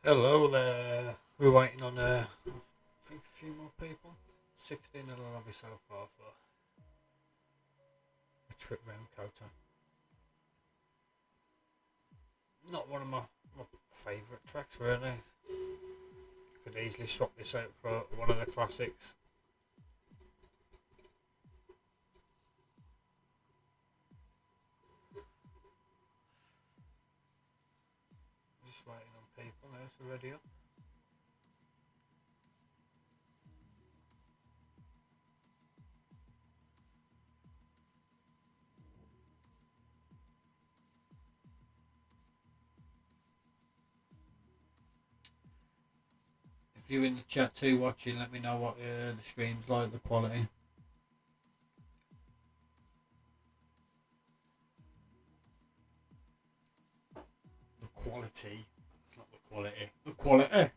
Hello there. We're waiting on I think a few more people. 16 in the lobby so far for a trip round Kota. Not one of my favourite tracks really. Could easily swap this out for one of the classics. Just waiting on people now, so ready up. If you're in the chat too watching, let me know what the stream's like, the quality. The quality. Not the quality. The quality. It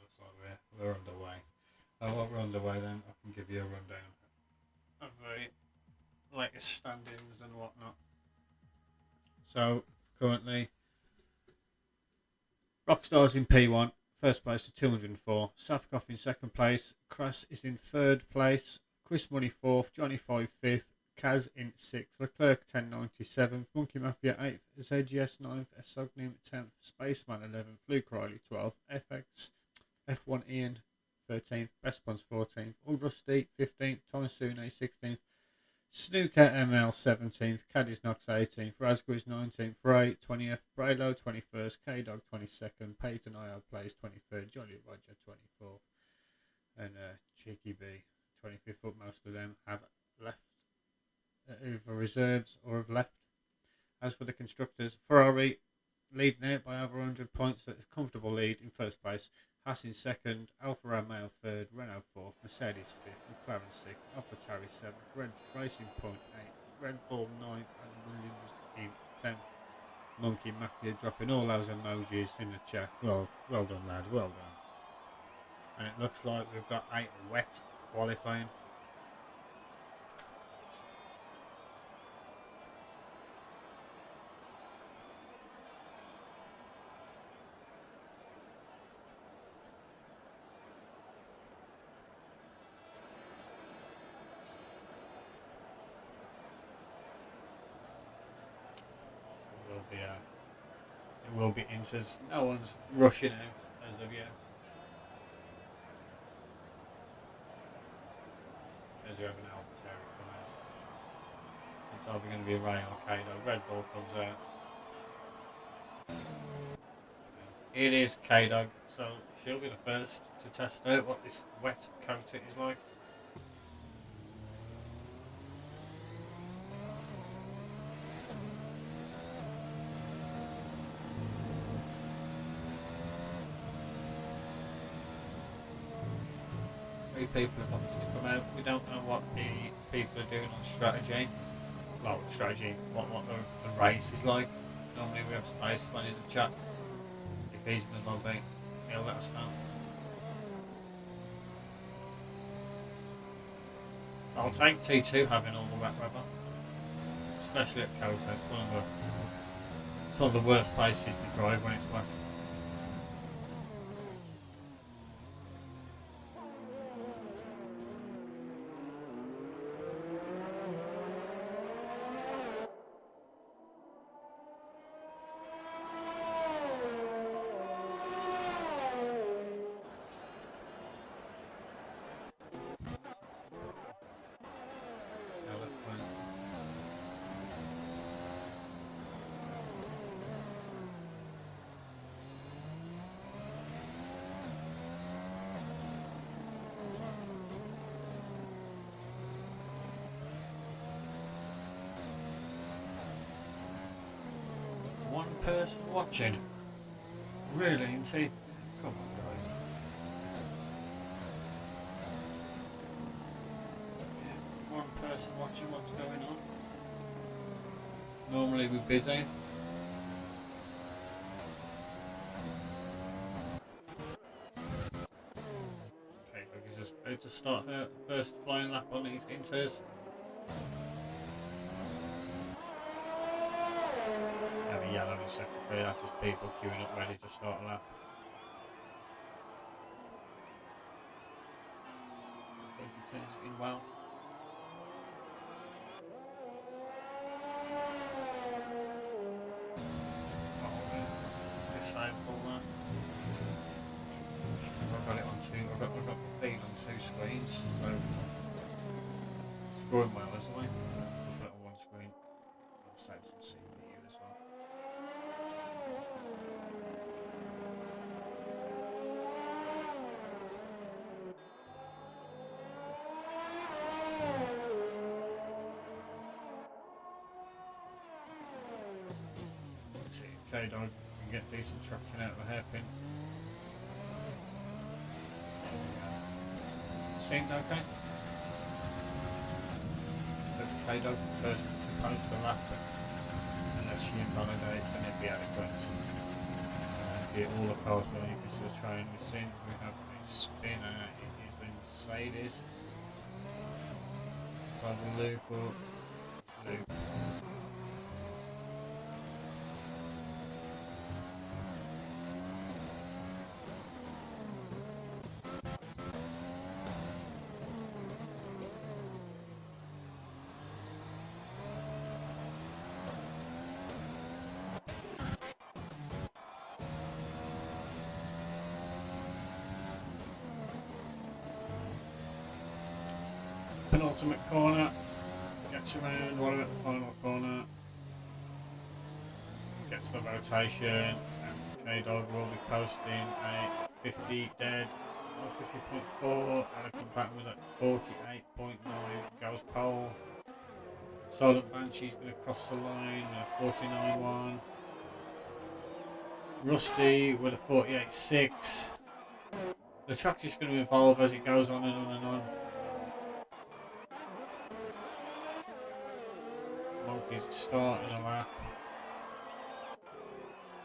looks like we're underway. Oh, well, we're underway then. I can give you a rundown of the latest standings and whatnot. So currently, Rockstar's in P1, first place at 204. Safkoff in second place. Kras is in third place. Chris Money fourth. Johnny 5 fifth. Kaz in sixth. Leclerc 1097th. Monkey Mafia 8th. ZGS 9th. Esognim 10th. Spaceman 11th. Luke Riley 12th. FX F1 Ian 13th. Best Buns 14th. All Rusty 15th. Thomas Sune 16th. Snooker ML 17th, Caddies Knox 18th, Razgriz 19th, Ray 20th, Braylo 21st, K-Dog 22nd, Peyton IL plays 23rd, Jolly Roger 24th, and Cheeky B 25th. But most of them have left, either reserves or have left. As for the constructors, Ferrari leading out by over 100 points, so it's a comfortable lead in first place. Haas in second, Alfa Romeo third, Renault fourth, Mercedes fifth, McLaren sixth, AlphaTauri seventh, Red Racing Point eighth, Red Bull ninth, and Williams in 10th. Monkey Mafia dropping all those emojis in the chat. Well done, lad, well done. And it looks like we've got 8 wet qualifying. It will be inters. No one's rushing out as of yet. As you have an AlphaTauri come out. It's either going to be Ray or Kado. Red Bull comes out. It is K-Dog, so she'll be the first to test out what this wet Kota is like. People have opted to come out. We don't know what the people are doing on strategy. Well, strategy, what the race is like. Normally we have Spaceman in the chat. If he's in the lobby, he'll let us know. I'll take T2 having all the wet weather. Especially at Kota. It's one of the worst places to drive when it's wet. Person watching. Really, and see. Come on, guys. Yeah, one person watching what's going on. Normally we're busy. just about to start her first flying lap on these Inters. Have a yellow in sector 3, that's just people queuing up ready to start a lap. First returns been well. Disable that. I've got it on two. I've got the feed on two screens, so it's drawing well, isn't it? I'll put it on one screen. I'll save some CPU as well. Let's see if K-Dog can get decent traction out of the hairpin. Seemed okay. But K-Dog first to post the lap, unless she invalidates, then it'd be adequate. All the cars below this is trying. It seems we have a spinner. It is a Mercedes. It's either Luke or it's Luke. Penultimate corner, gets around while we're at the final corner, gets the rotation, and K-Dog will be posting a 50 dead, or 50.4, and I come back with a 48.9, goes pole. Silent Banshee's going to cross the line with a 49.1. Rusty with a 48.6. The track's just going to evolve as it goes on and on and on. Monkey's starting a lap.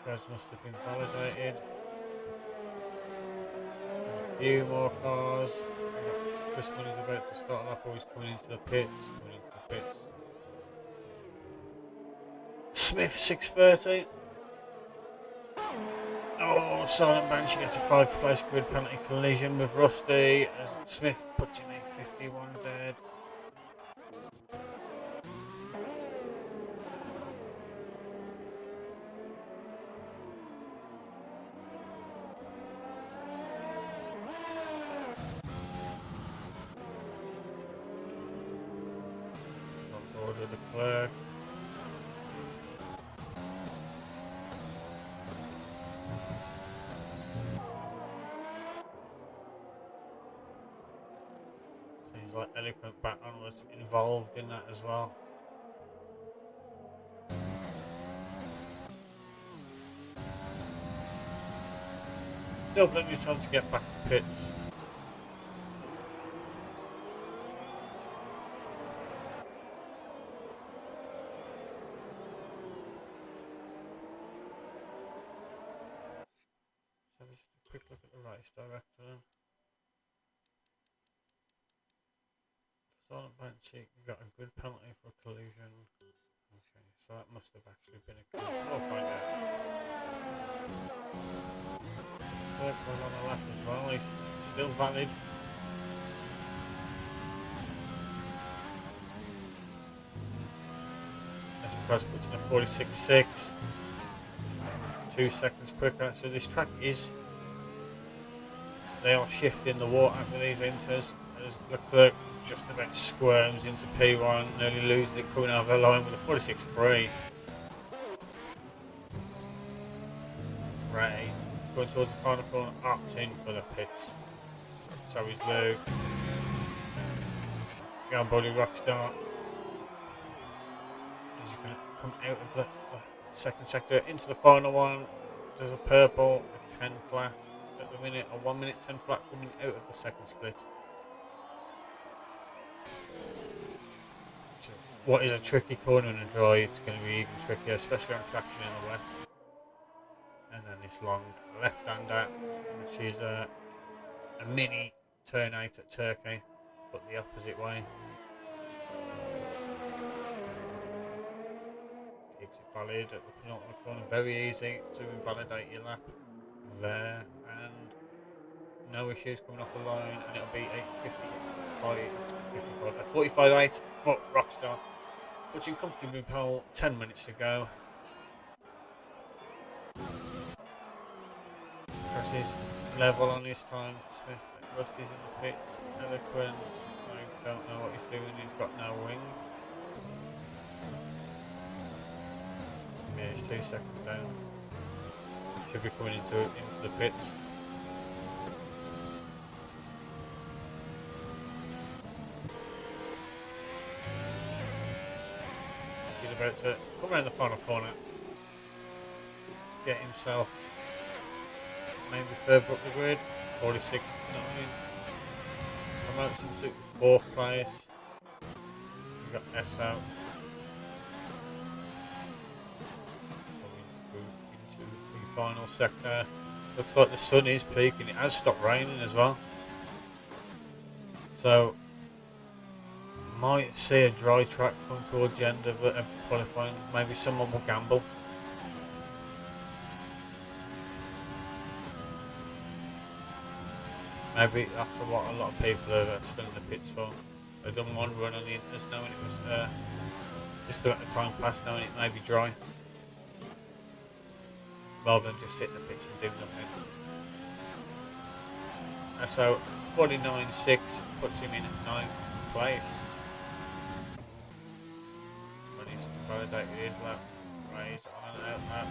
Guys must have been validated. And a few more cars. Chris Money's about to start a lap, or he's coming into the pits. Smith 6:30. Oh, Silent Banshee gets a 5th place grid penalty collision with Rusty as Smith puts in a 51 dead. On board with the clerk. Seems like Eloquent Baton was involved in that as well. Still plenty of time to get back to pits. So just a quick look at the race director then. Silent Banshee got a good penalty for collision. Okay, so that must have actually been a collision. We'll find out. Clerk was on a lap as well. He's still valid. Press puts in a 46.6. 2 seconds quicker. So this track is. They are shifting the water with these Inters. As Leclerc just about squirms into P1, nearly loses it coming over the line with a 46.3. Ray going towards the final corner, opting for the pits. So he's Luke. Go on, buddy, Rockstar. He's going to come out of the second sector into the final one. There's a purple, a 10 flat at the minute, a 1 minute 10 flat coming out of the second split. So what is a tricky corner and a dry, it's going to be even trickier, especially on traction in the wet. And then this long left-hander, which is a mini turn 8 at Turkey, but the opposite way. Keeps it valid at the penultimate corner. Very easy to invalidate your lap there, and no issues coming off the line, and it'll be a 45.8 for Rockstar. Puts in comfortably in pole, 10 minutes to go. Crosses level on his time. Smith, Rusty's in the pits. Eloquent, I don't know what he's doing, he's got no wing. Yeah, he's 2 seconds down. Should be coming into the pits. He's about to come around the final corner, get himself maybe further up the grid. 46.9. Promotes him to 4th place. We've got S out. Into the final sector. Looks like the sun is peaking. It has stopped raining as well. So, might see a dry track come towards the end of qualifying. Maybe someone will gamble. Maybe that's what a lot of people are still in the pits for. They done one run on the inters knowing it was just about the time past, knowing it may be dry, rather than just sit in the pits and do nothing. And so 49.6 puts him in 9th place. When he's validated his lap, raised on and out lap.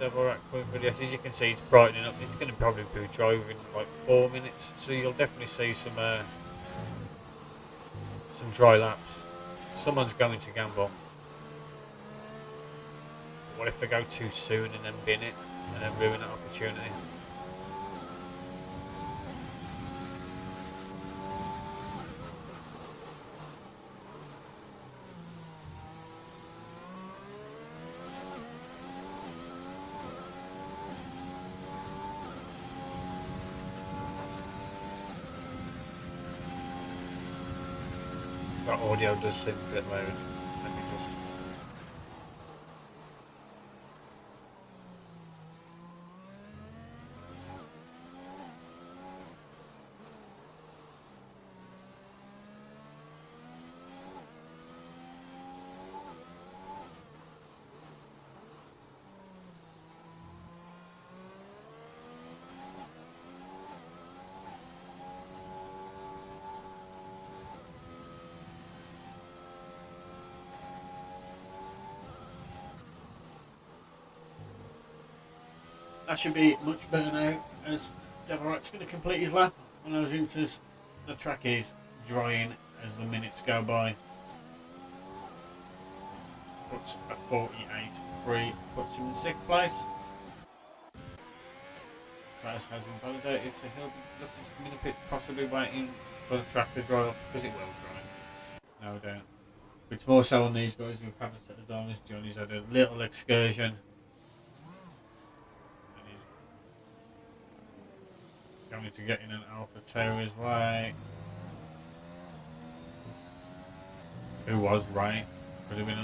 Double coming for this. As you can see, it's brightening up. It's going to probably be dry in like 4 minutes, so you'll definitely see some dry laps. Someone's going to gamble. What if they go too soon and then bin it and then ruin that opportunity? That audio does seem a bit loud. Let me just... That should be much better now, as Devilrat's going to complete his lap on those inters. The track is drying as the minutes go by. Puts a 48.3, puts him in 6th place. Klaus has invalidated, so he'll be looking to come in the pits, possibly waiting for the track to dry up, because it will dry, no doubt. It's more so on these guys who haven't set the diamonds. Johnny's had a little excursion. Going to get in an Alpha Tauri's way. Who was Ray? Could have been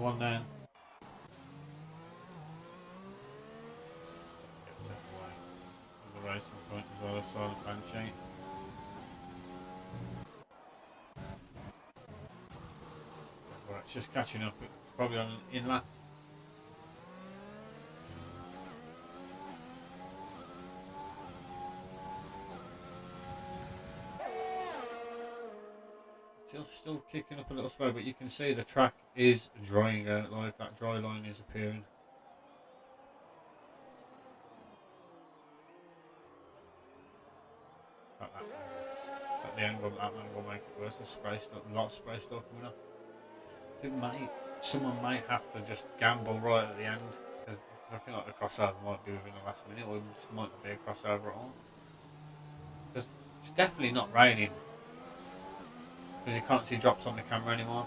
one then. Gets out away. The racing point as well as Silent Banshee. Well, it's just catching up. It's probably on an in lap. Still kicking up a little slow, but you can see the track is drying out, like that dry line is appearing. In fact, the angle that will make it worse. There's spray stuff, a lot of spray stuff coming up. I think someone might have to just gamble right at the end, because I feel like the crossover might be within the last minute, or it just might not be a crossover at all. Because it's definitely not raining. Because you can't see drops on the camera anymore,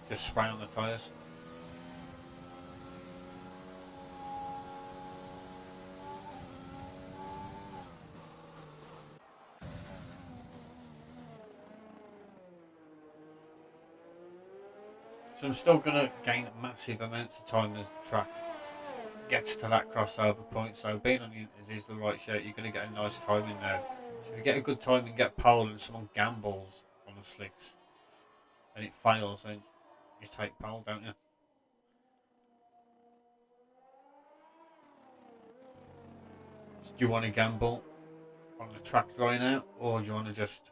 just spray on the tyres. So I'm still going to gain massive amounts of time as the track gets to that crossover point. So being on the inters is the right shout. You're going to get a nice timing now. So if you get a good time and get pole and someone gambles on the slicks and it fails, then you take pole, don't you? So do you want to gamble on the track drying out, or do you want to just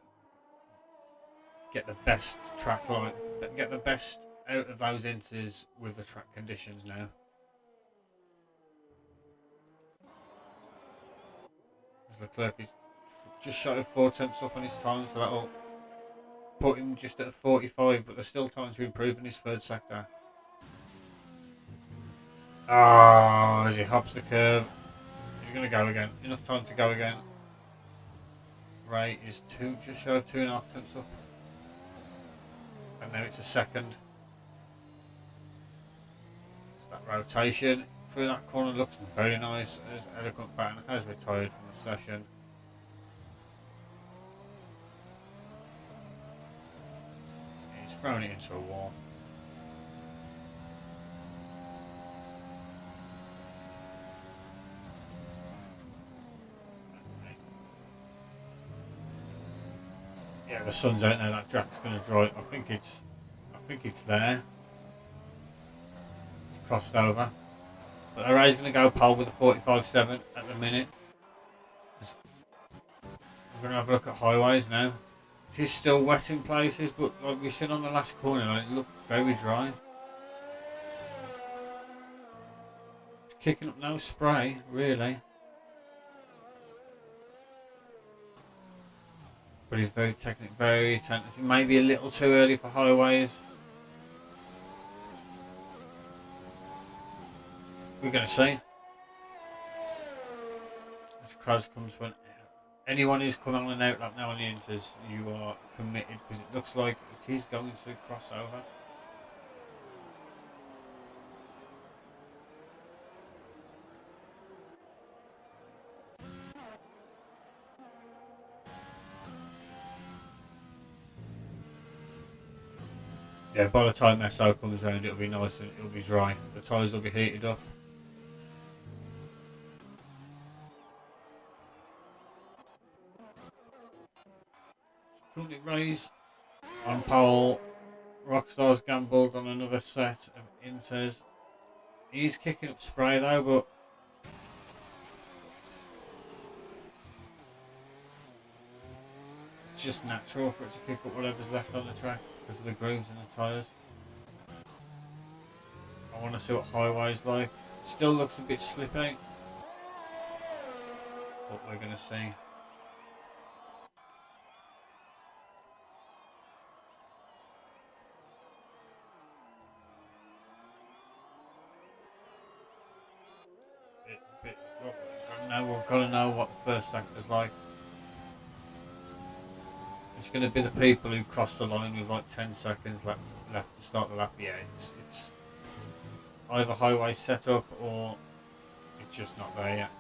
get the best track line, get the best out of those inters with the track conditions now? As Leclerc is just shy of 4 tenths up on his time, so that'll put him just at 45, but there's still time to improve in his third sector. Oh, as he hops the curb, he's going to go again. Enough time to go again. Ray is just shy of 2.5 tenths up. And now it's a second. It's that rotation through that corner looks very nice. As Eloquent Baton has retired from the session. He's thrown it into a wall. Yeah, the sun's out now. That track's going to dry. I think it's there. It's crossed over. But Array's going to go pole with a 45.7 at the minute. We're going to have a look at highways now. It is still wet in places, but like we've seen on the last corner, like, it looked very dry. It's kicking up no spray, really. But he's very technical, very tense. It may be a little too early for highways. We're going to see. As Kraz comes for anyone who's coming on an outlap now on the inters, you are committed because it looks like it is going to cross over. Yeah, by the time SO comes round, it'll be nice and it'll be dry. The tyres will be heated up. Currently Rays on pole. Rockstar's gambled on another set of inters. He's kicking up spray though, but it's just natural for it to kick up whatever's left on the track because of the grooves in the tyres. I want to see what highway's like. Still looks a bit slippy, but we're going to see. Now we've got to know what the first sector's like. It's going to be the people who cross the line with like 10 seconds left to start the lap. Yeah, it's either highway set up or it's just not there yet.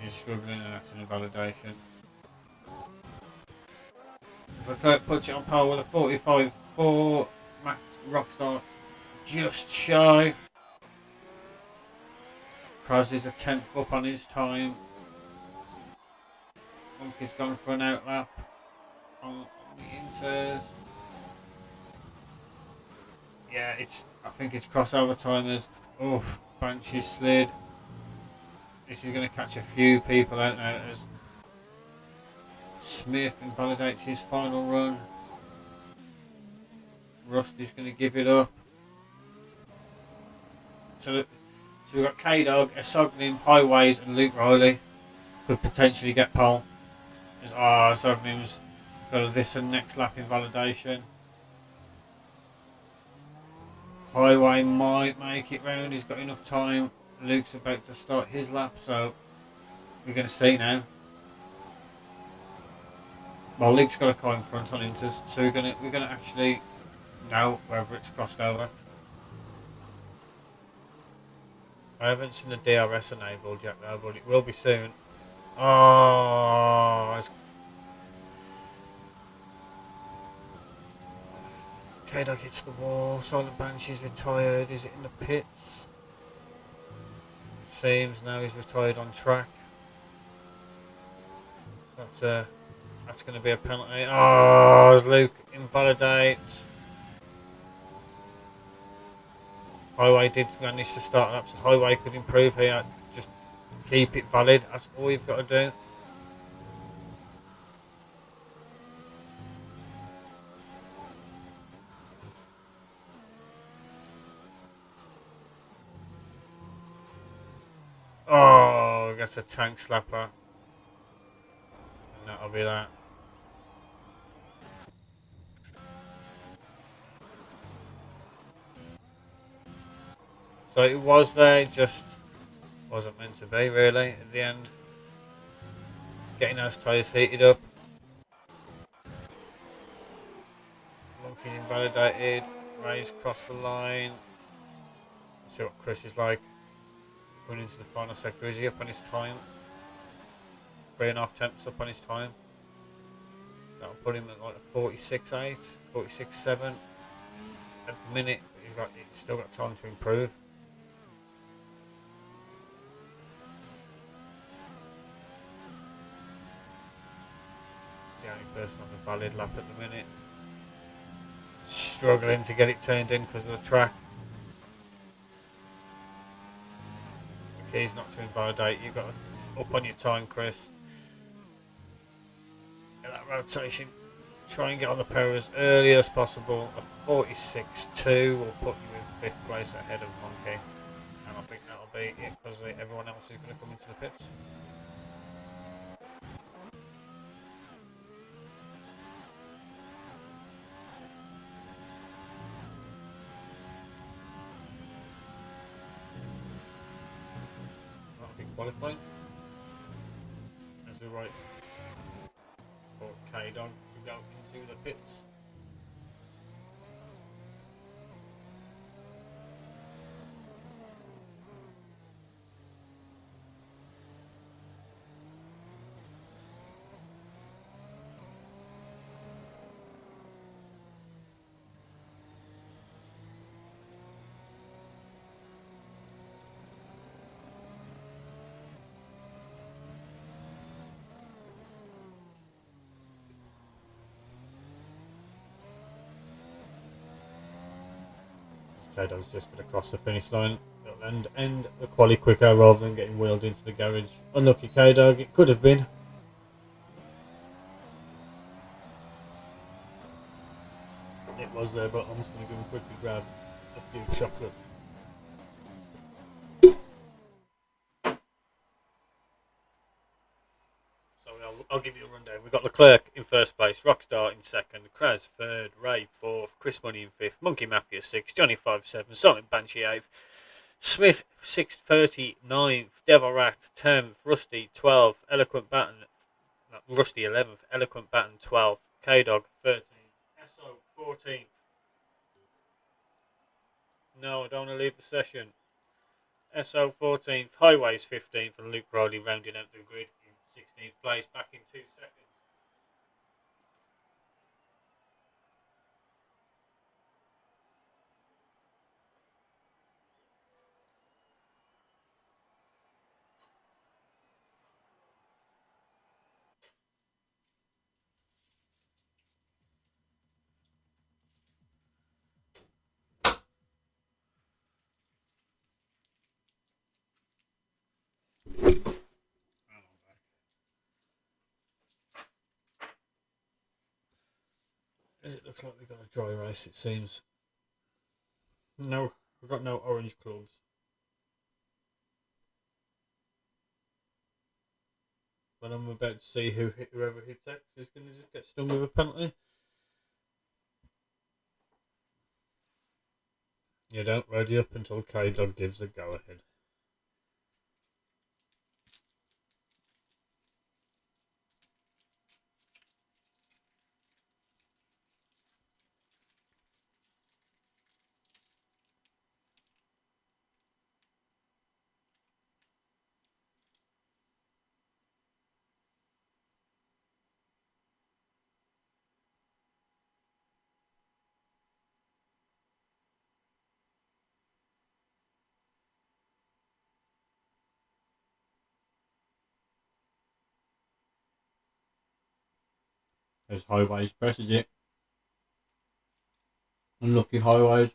He's struggling and that's an invalidation. So Leclerc puts it on par with a 45.4. Max Rockstar just shy. Kraz is a 10th up on his time. Monkey's gone for an outlap on the inters. Yeah, I think it's crossover timers. Oof, Banshee slid. This is going to catch a few people out now as Smith invalidates his final run. Rusty's going to give it up. So we've got K-Dog, Esognim, Highways and Luke Riley could potentially get pole. Esognim's got this and next lap invalidation. Highway might make it round, he's got enough time. Luke's about to start his lap, so we're going to see now. Well, Luke's got a car in front on inters, so we're going to actually know whether it's crossed over. I haven't seen the DRS enabled yet though, but it will be soon. Oh, K-Dog hits the wall. Silent Banshee's retired. Is it in the pits? Seems now he's retired on track. That's going to be a penalty. Oh, as Luke invalidates. Highway did manage to start up, so Highway could improve here. Just keep it valid. That's all you've got to do. Oh, that's a tank slapper. And that'll be that. So it was there, it just wasn't meant to be, really, at the end. Getting those tyres heated up. Monkey's invalidated. Ray's crossed the line. Let's see what Chris is like. Going into the final sector. Is he up on his time? 3.5 tenths up on his time. That'll put him at like a 46.8, 46.7. At the minute, he's still got time to improve. The only person on the valid lap at the minute. Struggling to get it turned in because of the track. The key's not to invalidate. You've got to up on your time, Chris. Get that rotation. Try and get on the power as early as possible. A 46.2 will put you in 5th place ahead of Monkey. And I think that'll be it because everyone else is going to come into the pits. That'll be qualifying. As we wait for K-Dog to go into the pits. K-Dog's just going to cross the finish line and end the quali quicker rather than getting wheeled into the garage. Unlucky K-Dog, it could have been. It was there, but I'm just going to go and quickly grab a few chocolates. So I'll give you a rundown. We've got Leclerc in first place, Rockstar in second, Kraz third, Ray fourth, Chris Money in fifth, Monkey Mafia sixth, Johnny 5-7, Silent Banshee eighth, Smith 6:30 9th, Devil Rat 10th, Rusty 12th, Eloquent Batten, Rusty 11th, Eloquent Batten 12th, K-Dog 13th, SO 14th. No, I don't want to leave the session. SO 14th, Highways 15th, and Luke Riley rounding out the grid in 16th place, back in 2 seconds. As it looks like we've got a dry race, it seems. No, we've got no orange clubs. But I'm about to see whoever hits X is going to just get stung with a penalty. You don't ready up until K-Dog gives the go ahead. As Highways presses it. Unlucky Highways.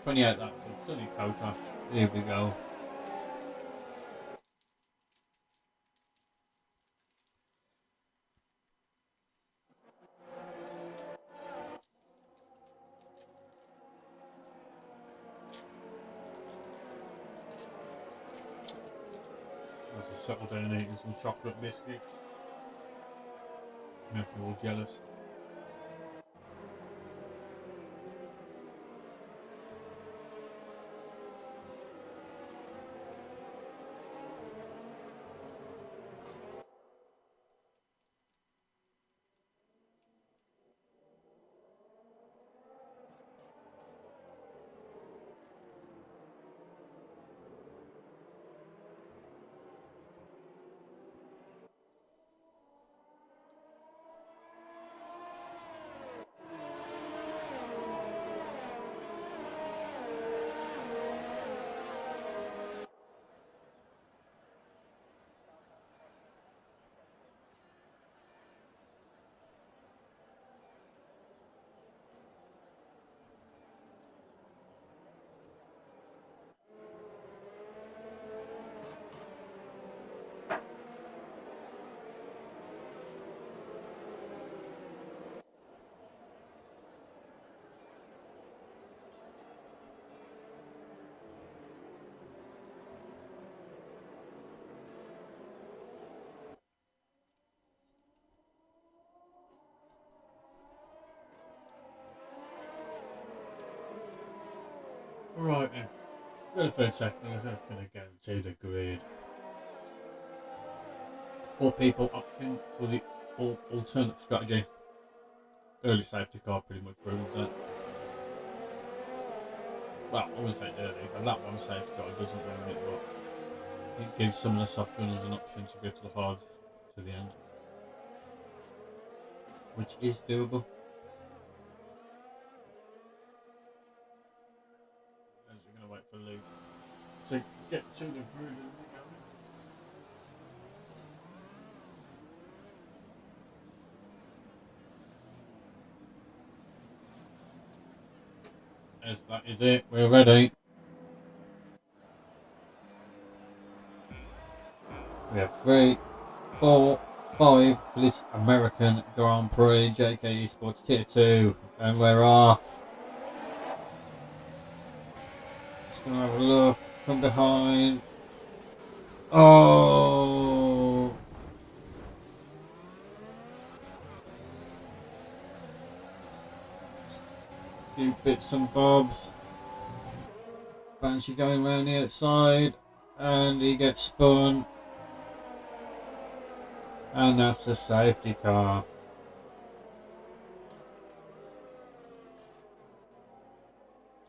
That's a sunny coach. Here we go. As I settle down eating some chocolate biscuits. Make you all jealous. Right then. For the first second, I'm going to guarantee the grid. 4 people opting for the alternate strategy. Early safety car pretty much proves that. Well, I wouldn't say early, but that one safety car doesn't ruin it, but it gives some of the soft runners an option to go to the hard to the end, which is doable. As we're going to wait for Luke to get to the grid. As that is it, we're ready. We have 3, 4, 5 for this American Grand Prix, JKeSport Tier 2, and we're off. Just going to have a look from behind. Oh! A few bits and bobs. Banshee going around the outside, and he gets spun. And that's the safety car.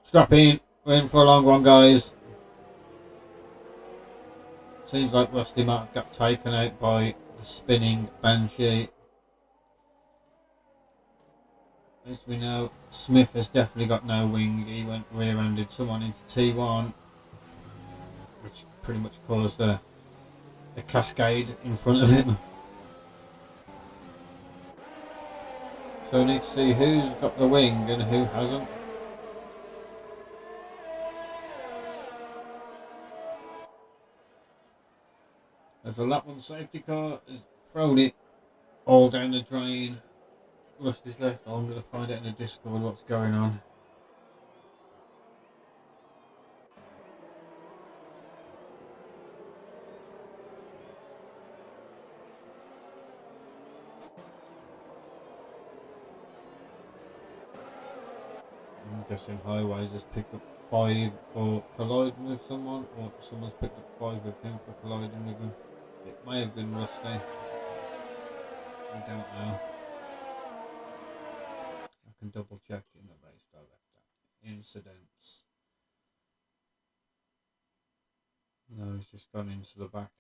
Strap in. We're in for a long one, guys. Seems like Rusty might have got taken out by the spinning Banshee. As we know, Smith has definitely got no wing. He went rear-ended someone into T1, which pretty much caused a cascade in front of him. So we need to see who's got the wing and who hasn't. As the lap 1 safety car has thrown it all down the drain. Rusty's left. I'm going to find out in the Discord what's going on. I'm guessing Highways has picked up 5 for colliding with someone, or someone's picked up 5 with him for colliding with him. It may have been Rusty. I don't know. I can double check in the race director. Incidents. No, he's just gone into the back.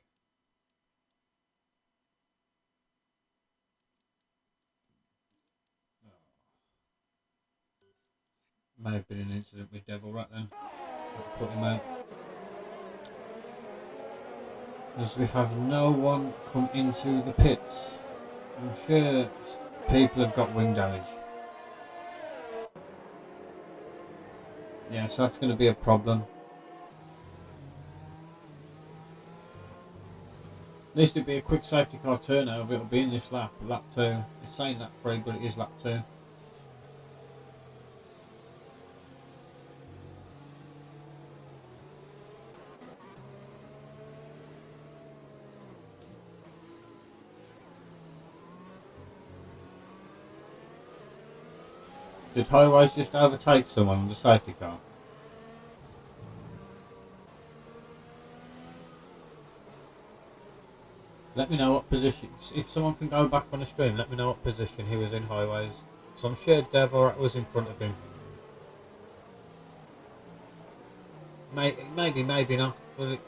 May have been an incident with Devil Rat then. That'll put him out. As we have no one come into the pits. I'm sure people have got wing damage. Yeah, so that's going to be a problem. At least it'd be a quick safety car turnover. It'll be in this lap, lap 2. It's saying lap 3, but it is lap 2. Did Highways just overtake someone on the safety car? Let me know what position. If someone can go back on the stream, let me know what position he was in Highways. Because I'm sure Devil was in front of him. Maybe not. But it...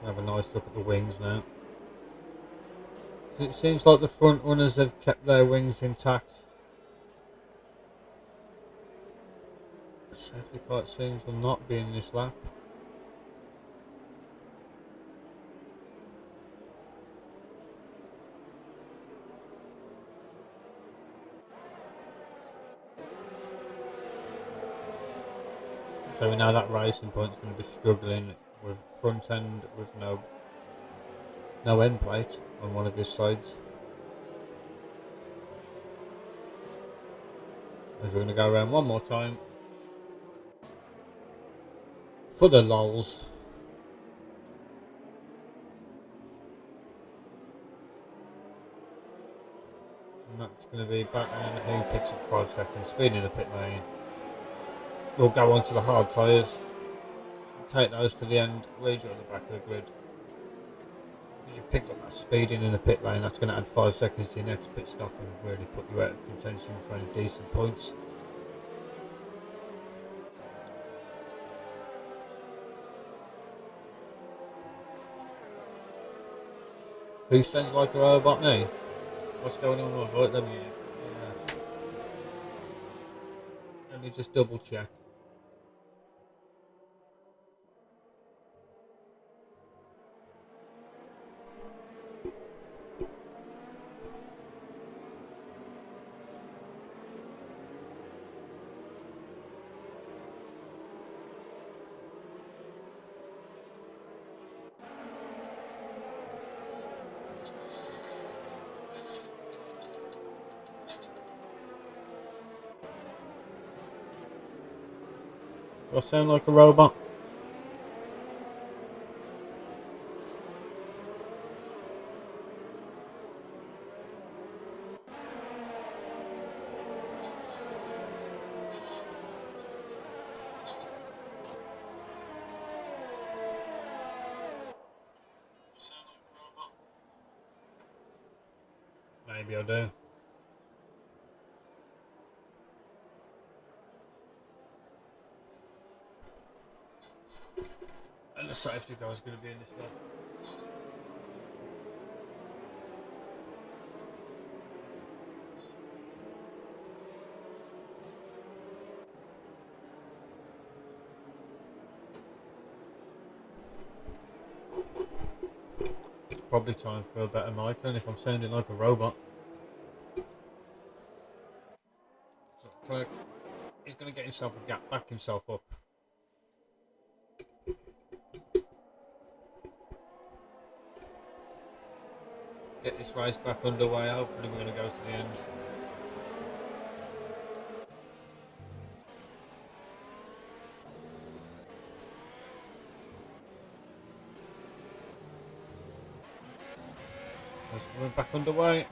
Have a nice look at the wings now. It seems like the front runners have kept their wings intact. The safety car, it seems, will not be in this lap. So we know that Racing Point's going to be struggling with front end with no end plate on one of his sides. As we're going to go around one more time for the lols. And that's going to be Batman, who picks up 5 seconds, speed in the pit lane. We'll go on to the hard tyres, take those to the end, lead you on the back of the grid. You've picked up that speed in the pit lane, that's going to add 5 seconds to your next pit stop and really put you out of contention for any decent points. Who sounds like a robot? Me? What's going on with it? Let me just double check. Do I sound like a robot? Maybe I do. And the safety car is going to be in this one. It's probably time for a better mic, and if I'm sounding like a robot. So Clerk is going to get himself a gap, back himself up. get this race back underway. Hopefully we're going to go to the end. We're back underway.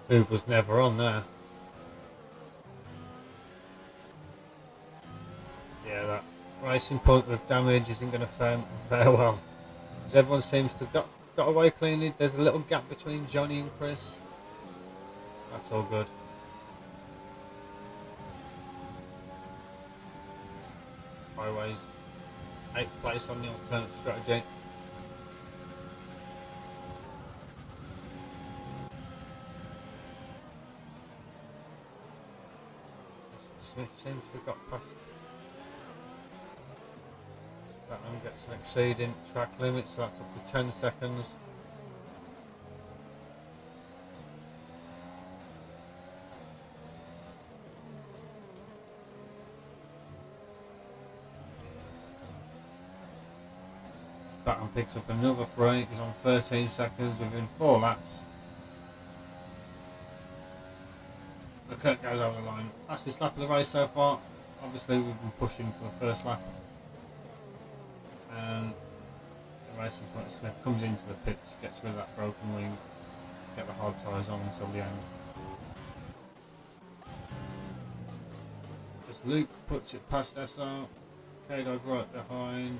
Move was never on there. Yeah, that racing point with damage isn't going to fare well. Because everyone seems to have got away cleanly. There's a little gap between Johnny and Chris. That's all good. Highways, 8th place on the alternate strategy. Smith seems to have got past. Batman gets an exceeding track limit, so that's up to 10 seconds. Batman picks up another 3. He's on 13 seconds within 4 laps. Leclerc goes over the line. Fastest lap of the race so far. Obviously we've been pushing for the first lap. And the racing point Smith comes into the pits, gets rid of that broken wing, get the hard tyres on until the end. As Luke puts it past SO, K-Dog right behind.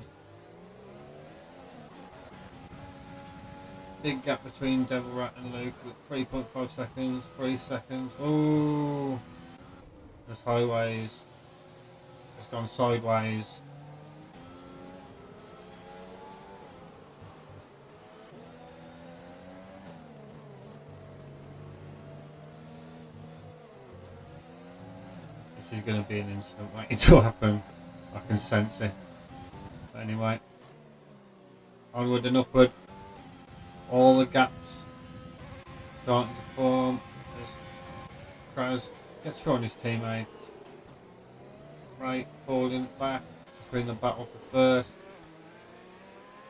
Big gap between Devil Rat and Luke, 3.5 seconds, 3 seconds. Oh, there's Highways. It's gone sideways. This is going to be an incident waiting to happen. I can sense it. But anyway, onward and upward. All the gaps starting to form as Kraz gets through on his teammates. Right, falling back between the battle for first.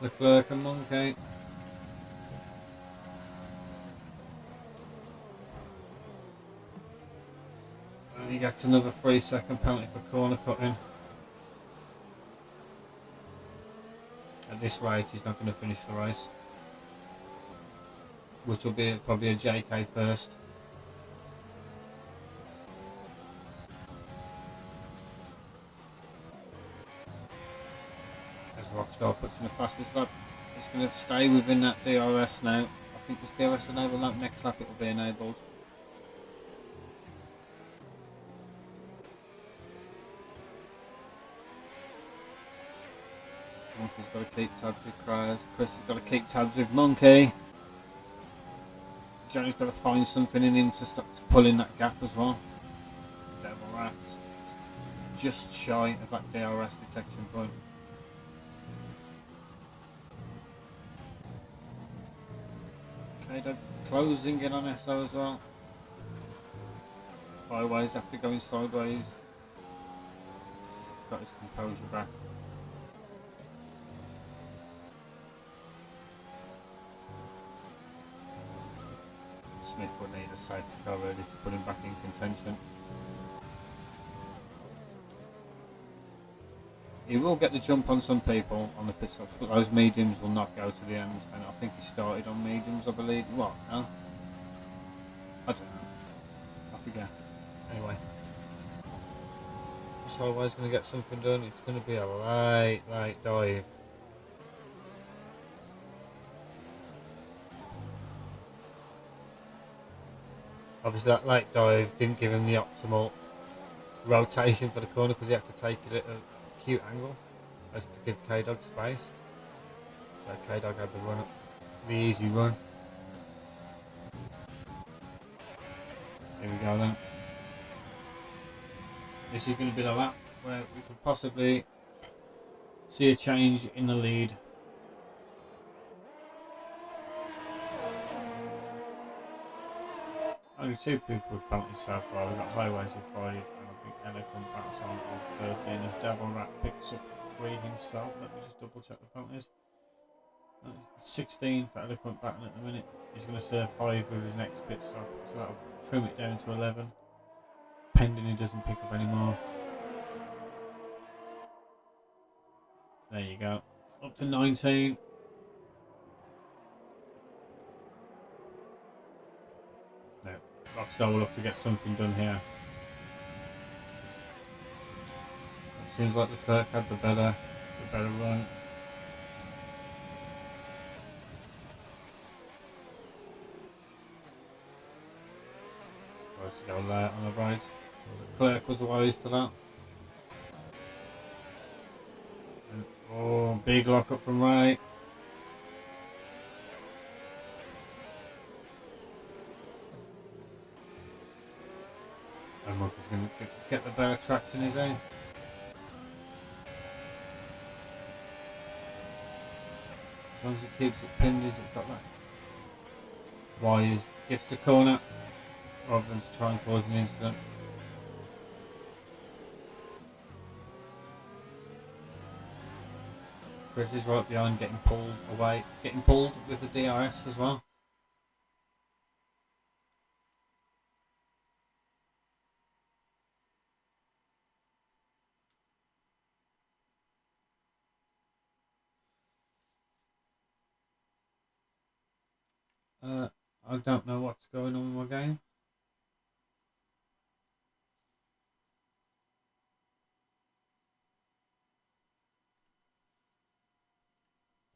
Leclerc and Monkey. And he gets another 3-second penalty for corner cutting. At this rate, he's not going to finish the race, which will be probably a JK first. As Rockstar puts in the fastest lap, he's going to stay within that DRS now. I think this DRS enabled lap, next lap it will be enabled. Monkey's got to keep tabs with Kraz, Chris has got to keep tabs with Monkey. Johnny's got to find something in him to stop pulling that gap as well. Devil Rat just shy of that DRS detection point. Okay, closing in on SO as well. Highways after going sideways. Got his composure back. Smith will need a safety car ready to put him back in contention. He will get the jump on some people on the pit stops, but those mediums will not go to the end. And I think he started on mediums, I believe. What? No? I don't know. I forget. Anyway. This Highway's going to get something done. It's going to be a late dive. Obviously that late dive didn't give him the optimal rotation for the corner because he had to take it at a acute angle as to give K-Dog space. So K-Dog had the run up, the easy run. Here we go then. This is going to be the lap where we could possibly see a change in the lead. Only 2 people have penalties so far. We've got Highways with 5, and I think Eloquent backs on 13 as Devil Rat picks up 3 himself. Let me just double check the penalties. 16 for Eloquent batting at the minute. He's going to serve 5 with his next pit stop, so that'll trim it down to 11. Pending he doesn't pick up anymore. There you go. Up to 19. No, Rockstar will have to get something done here. It seems like Leclerc had the better run. Tries to go there on the right. Leclerc was wise to that. And, oh, big lock up from right. And Marcus is going to get the better traction his own. As long as he keeps it pinned, he's got that. Wise gets the corner rather than to try and cause an incident. Chris is right behind, getting pulled away, getting pulled with the DRS as well. I don't know what's going on with my game.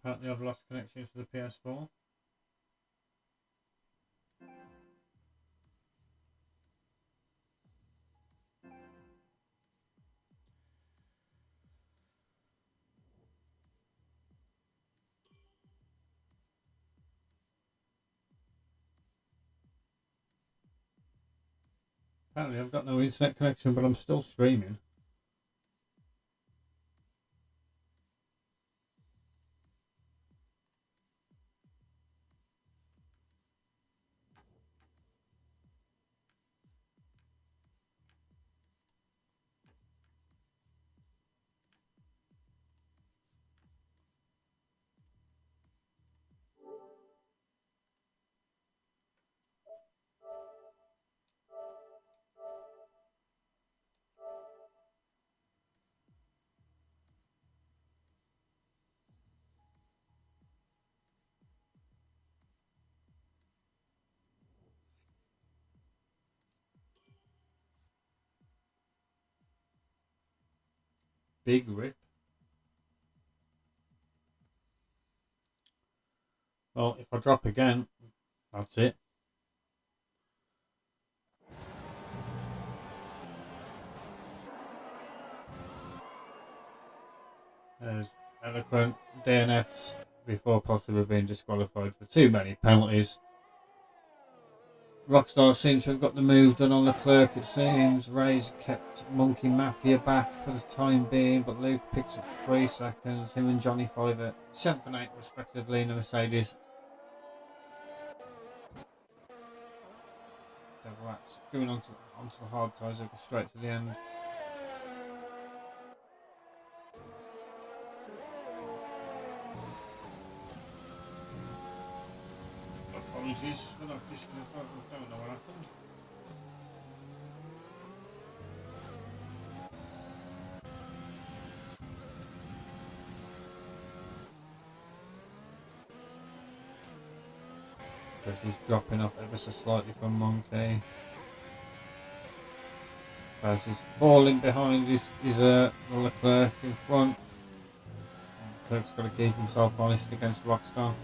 Apparently I've lost connections to the PS4. Apparently I've got no internet connection, but I'm still streaming. Big rip. Well, if I drop again, that's it. There's Eloquent DNFs before possibly being disqualified for too many penalties. Rockstar seems to have got the move done on Leclerc, it seems. Ray's kept Monkey Mafia back for the time being, but Luke picks up 3 seconds. Him and Johnny 5 at 7th and 8th respectively in the Mercedes. Devil Rats going onto the hard tyres, over straight to the end. Apologies for that disconnect. I don't know what happened. Chris is dropping off ever so slightly from Monkey. As he's falling behind his Leclerc in front. Leclerc's got to keep himself honest against Rockstar.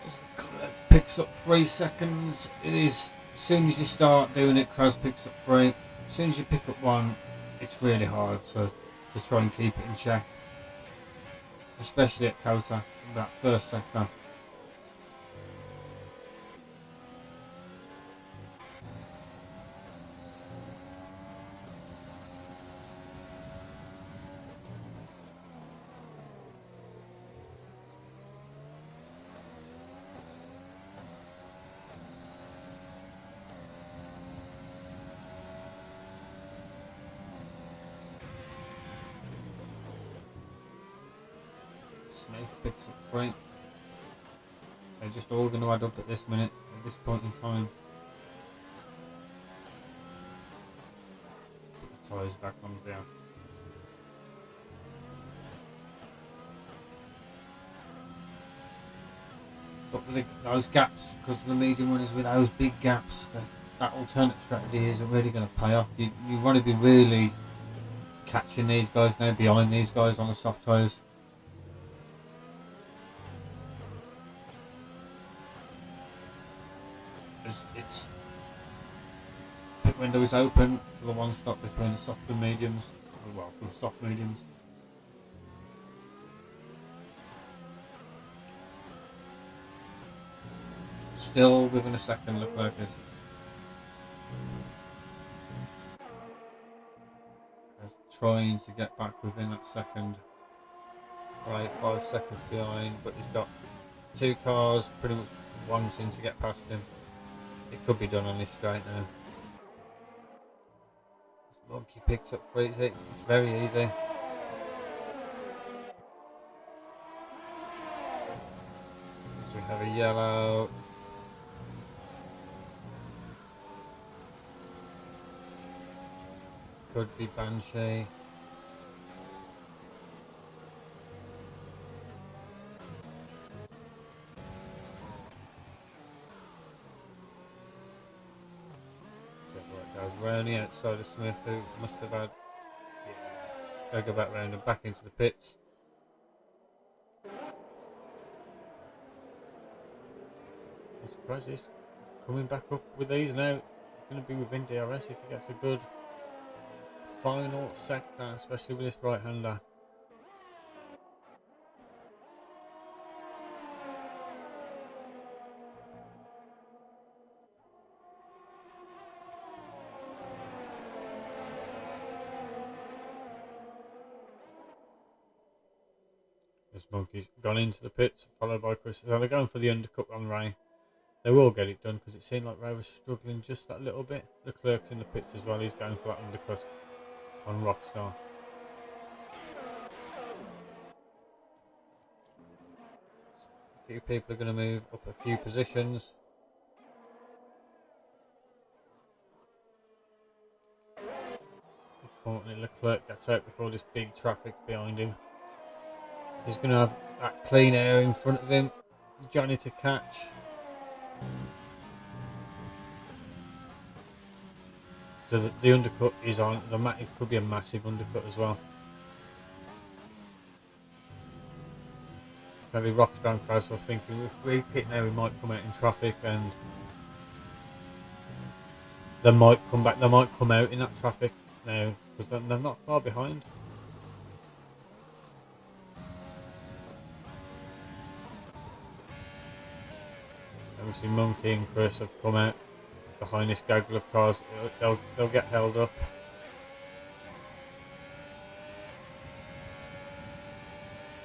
As Leclerc picks up 3 seconds. It is, as soon as you start doing it, Kras picks up 3. As soon as you pick up 1, it's really hard to try and keep it in check. Especially at Kota, in that first sector. Smith picks up 3. They're just all going to add up at this minute, at this point in time. Put the tyres back on there. But with those gaps, because of the medium runners with those big gaps, that alternate strategy isn't really going to pay off. You want to be really catching these guys now, behind these guys on the soft tyres. It's pit window is open for the one stop between the soft and mediums. Well, for the soft mediums. Still within a second, Leclerc is. Trying to get back within that second. Right, 5 seconds behind, but he's got 2 cars pretty much wanting to get past him. It could be done on this straight now. This monkey picks up 3. It's very easy. So we have a yellow. Could be Banshee. We're only outside of Smith, who must have had. Yeah, gotta go back round and back into the pits. This Kras is coming back up with these now. He's going to be within DRS if he gets a good final sector, especially with this right hander. This monkey's gone into the pits, followed by Chris. So they're going for the undercut on Ray. They will get it done because it seemed like Ray was struggling just that little bit. Leclerc's in the pits as well. He's going for that undercut on Rockstar. A few people are going to move up a few positions. Importantly, Leclerc gets out before this big traffic behind him. He's going to have that clean air in front of him. Johnny to catch. So the undercut is on. It could be a massive undercut as well. Maybe Rockstar and Kras were thinking if we pit now we might come out in traffic and they might come back. They might come out in that traffic now because they're not far behind. Obviously Monkey and Chris have come out behind this gaggle of cars. They'll get held up.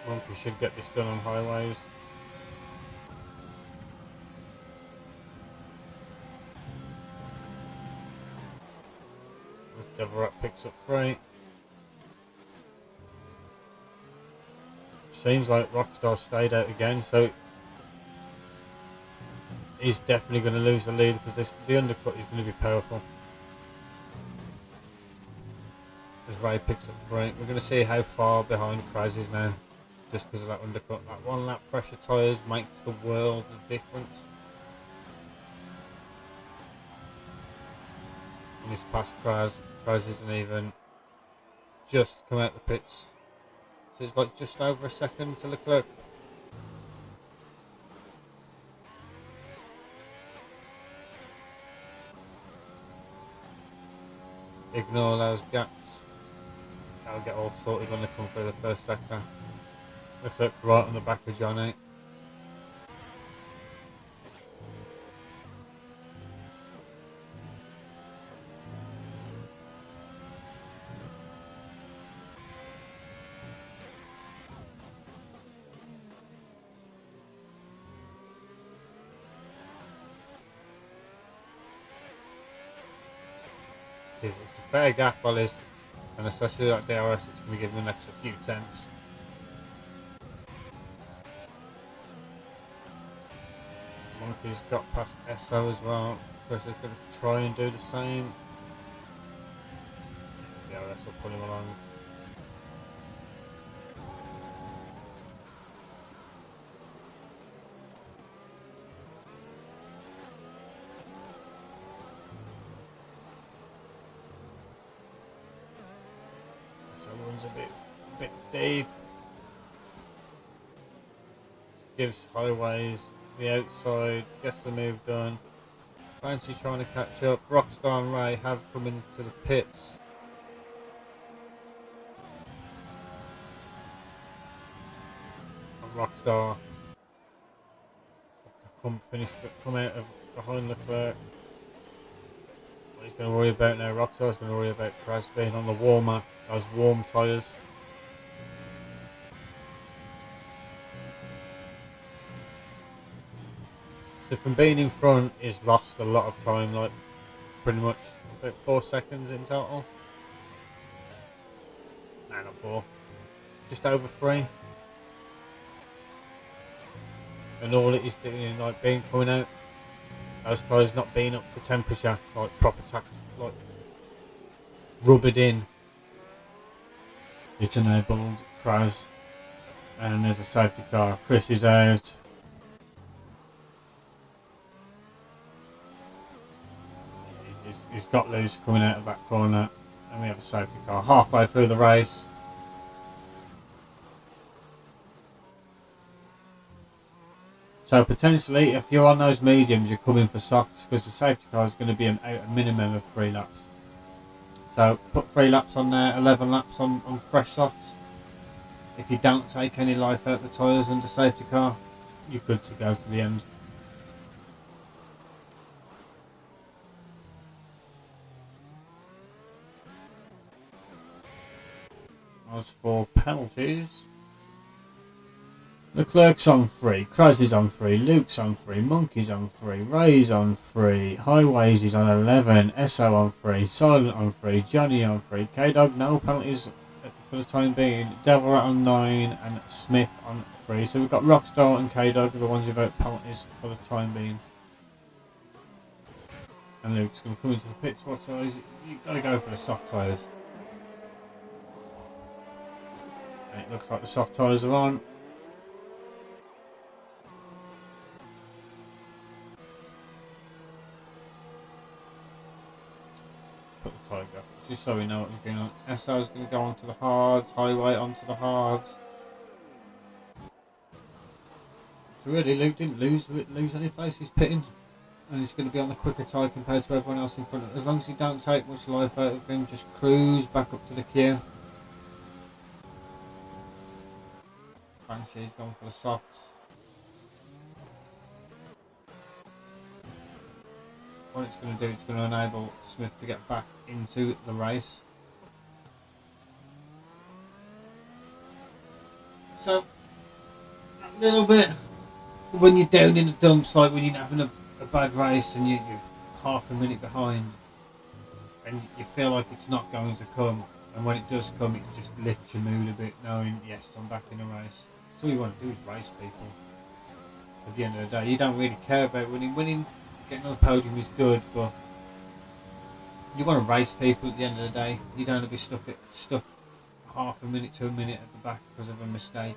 Monkey should get this done on highways. Deverat picks up 3. Seems like Rockstar stayed out again, so he's definitely going to lose the lead because the undercut is going to be powerful. As Ray picks up 3, we're going to see how far behind Kras is now, just because of that undercut. That 1 lap fresher tyres makes the world of difference. And he's past Kras. Kras isn't even just come out the pits, so it's like just over a second to Leclerc. ignore those gaps. They'll get all sorted when they come through the first sector. Leclerc's right on the back of Johnny. It's a fair gap, Ollies, and especially like DRS, it's going to give them an extra few tenths. Monkey's got past Esso as well. Chris is going to try and do the same. DRS will pull him along. So runs a bit deep. Gives Highways the outside, gets the move done. Fancy trying to catch up. Rockstar and Ray have come into the pits. And Rockstar come out of behind Leclerc. What he's going to worry about now, Rockstar's going to worry about Kras being on the warmer, those warm tyres. So from being in front, he's lost a lot of time, like pretty much about 4 seconds in total. No, not 4. Just over 3. And all it is doing, like coming out, those tyres not being up to temperature, like proper like rubbered in. It's enabled Kras, and there's a safety car. Chris is out. He's got loose coming out of that corner, and we have a safety car halfway through the race. So potentially, if you're on those mediums, you're coming for softs, because the safety car is going to be a minimum of 3 laps. So put 3 laps on there, 11 laps on fresh softs. If you don't take any life out of the tyres and the safety car, you're good to go to the end. As for penalties, Leclerc's on 3, Kras is on 3, Luke's on 3, Monkey's on 3, Ray's on 3, Highways is on 11, Esso on 3, Silent on 3, Johnny on 3, K-Dog no penalties for the time being, Devil Rat on 9 and Smith on 3. So we've got Rockstar and K-Dog are the ones without penalties for the time being. And Luke's going to come into the pits. What size? You've got to go for the soft tyres. And it looks like the soft tyres are on. Put the tyre gap, just so we know what's going on. SO is going to go onto the hards, Highway onto the hards. So really, Luke didn't lose any place. He's pitting, and he's going to be on the quicker tyre compared to everyone else in front of him. As long as he don't take much life out of him, just cruise back up to the queue. Banshee's going for the softs. What it's going to do, it's going to enable Smith to get back into the race. So, a little bit, when you're down in the dumps, like when you're having a bad race and you're half a minute behind, and you feel like it's not going to come, and when it does come, it just lifts your mood a bit, knowing, yes, I'm back in a race. So all you want to do is race people. At the end of the day, you don't really care about winning. Winning, getting on the podium is good, but you want to race people at the end of the day. You don't want to be stuck half a minute to a minute at the back because of a mistake.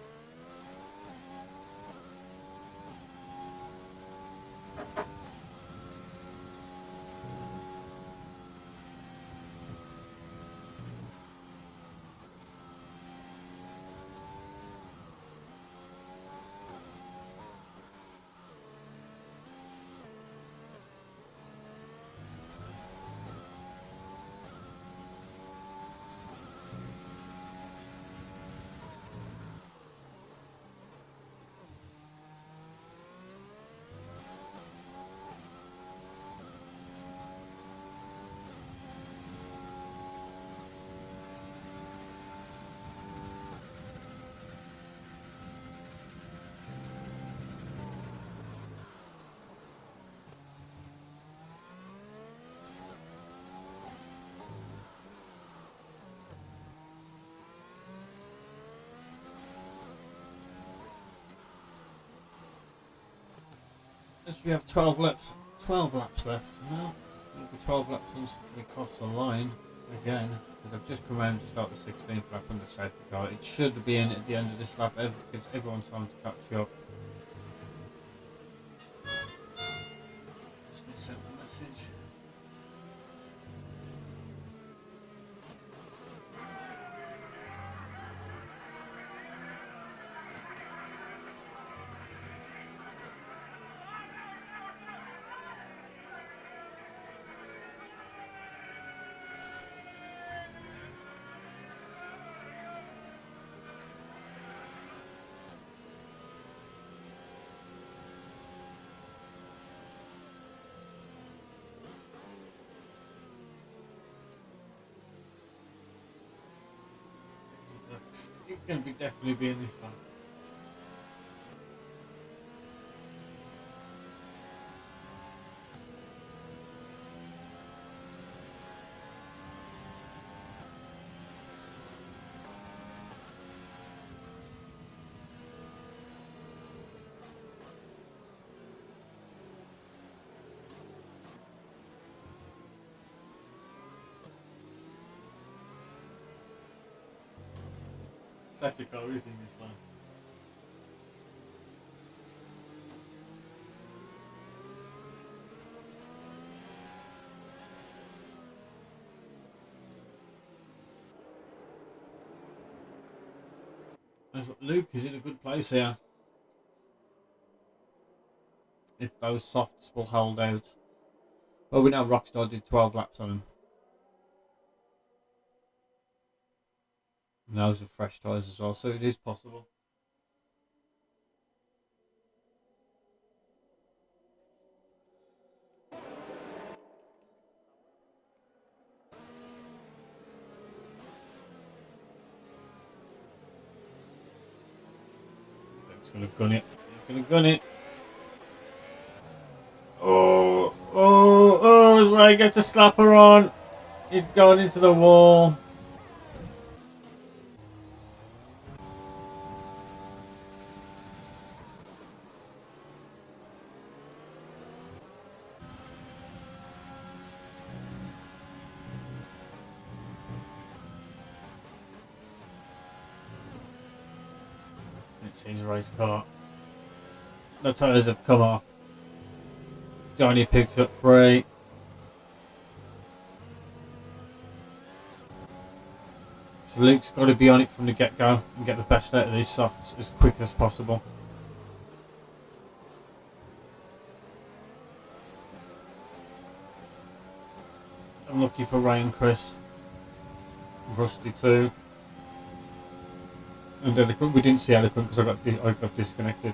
As we have 12 laps left now. It'll be 12 laps once we cross the line again, because I've just come around to start the 16th lap on the safety car. It should be in at the end of this lap. It gives everyone time to catch up. Just been sent a message. It's going to be definitely be in this lap. Safety car is in this line. As Luke is in a good place here. If those softs will hold out. Well, we know Rockstar did 12 laps on him. And those are fresh tyres as well, so it is possible. He's going to gun it. He's going to gun it. Oh, his leg gets a slapper on. He's going into the wall. It's his race car. The tyres have come off. Johnny picks up 3. So Luke's got to be on it from the get-go and get the best out of these softs as quick as possible. Unlucky for Ray and Chris. Rusty too. And Eloquent, we didn't see Eloquent because I got disconnected.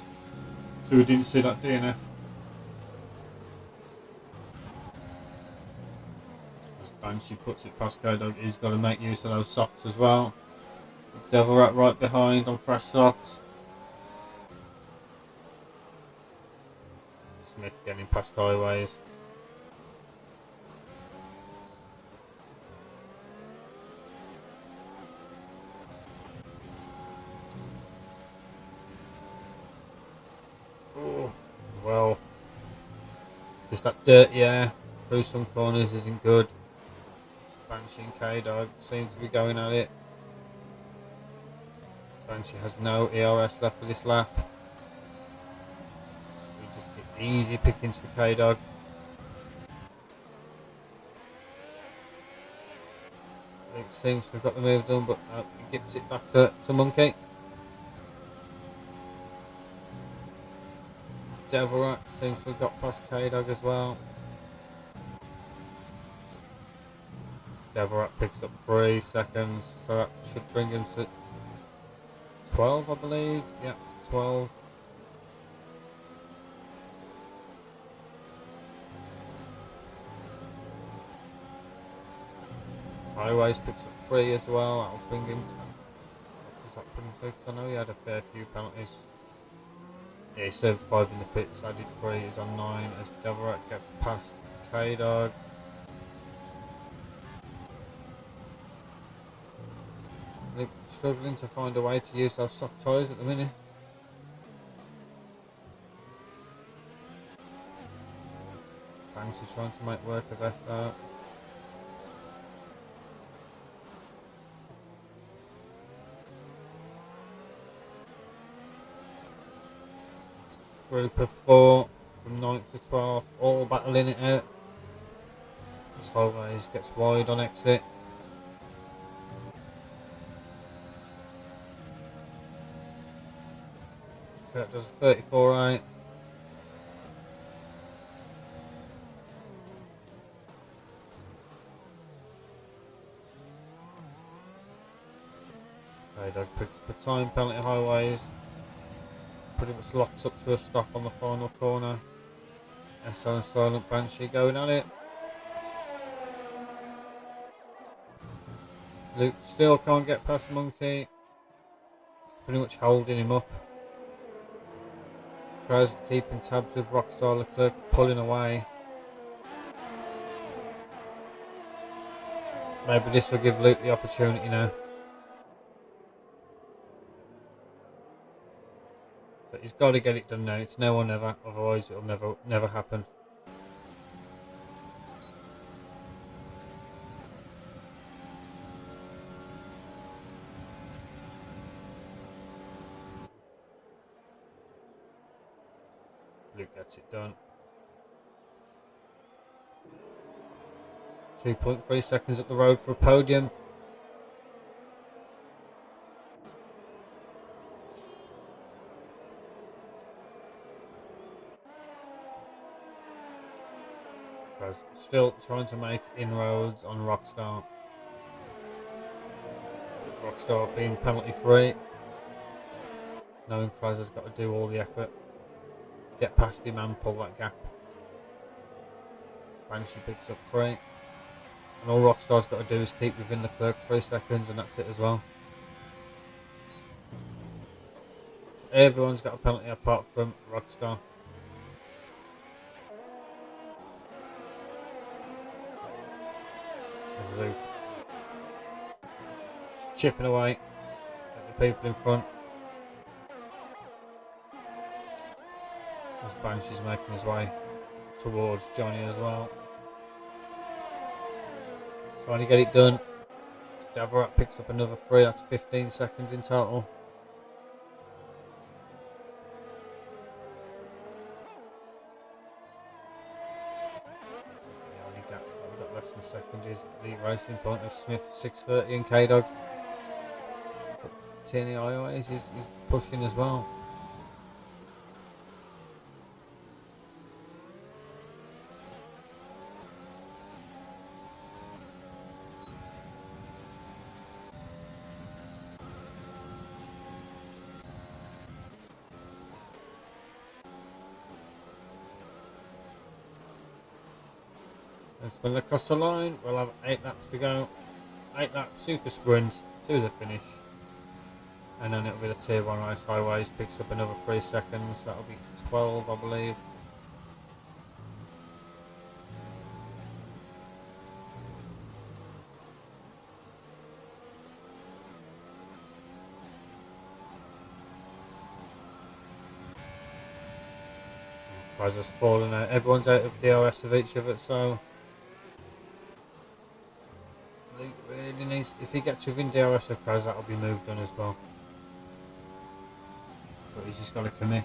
So we didn't see that DNF. As Banshee puts it past Kodog, he's got to make use of those softs as well. Devil Rat right behind on fresh softs. Smith getting past highways. Well, just that dirty air through some corners isn't good. Banshee and K-Dog seem to be going at it. Banshee has no ERS left for this lap. So we just get easy pickings for K-Dog. It seems to have got the move done, but he gives it back to Monkey. Devilrat seems to have got past K-Dog as well. Devilrat picks up 3 seconds, so that should bring him to 12, I believe. Yeah, 12. Highways picks up 3 as well. That'll bring him. What does that bring him to? Because I know he had a fair few penalties. Yeah, he served 5 in the pits, added 3, he's on 9 as Devilrat gets past K-Dog. They're struggling to find a way to use those soft tyres at the minute. Banks are trying to make work of best out. Group of 4 from 9th to 12th, all battling it out. As Holways gets wide on exit. Kurt does 34.8. Dog picks the time penalty highways. Pretty much locks up to a stop on the final corner. SL and Silent Banshee going at it. Luke still can't get past Monkey. Pretty much holding him up. Kraz keeping tabs with Rockstar Leclerc, pulling away. Maybe this will give Luke the opportunity now. So he's got to get it done now. It's now or never, otherwise it'll never happen. Luke gets it done. 2.3 seconds up the road for a podium. Still trying to make inroads on Rockstar. Rockstar being penalty free. Knowing Kraz has got to do all the effort. Get past him and pull that gap. Banshee picks up 3. And all Rockstar's got to do is keep within the clerk 3 seconds and that's it as well. Everyone's got a penalty apart from Rockstar. There's Luke. Just chipping away at the people in front. As Banshee's making his way towards Johnny as well. Trying to get it done. Davorak picks up another 3, that's 15 seconds in total. We've got less than a second is the racing point of Smith 6:30 and K-Dog. Tierney Highways is pushing as well. Spin across the line, we'll have 8 laps to go. 8 lap super sprint to the finish. And then it'll be the tier 1 race highways, picks up another 3 seconds, that'll be 12 I believe. Kraz fallen out, everyone's out of DRS of each other, so Luke really needs, if he gets within DRS of Kraz, that'll be moved on as well. But he's just got to commit.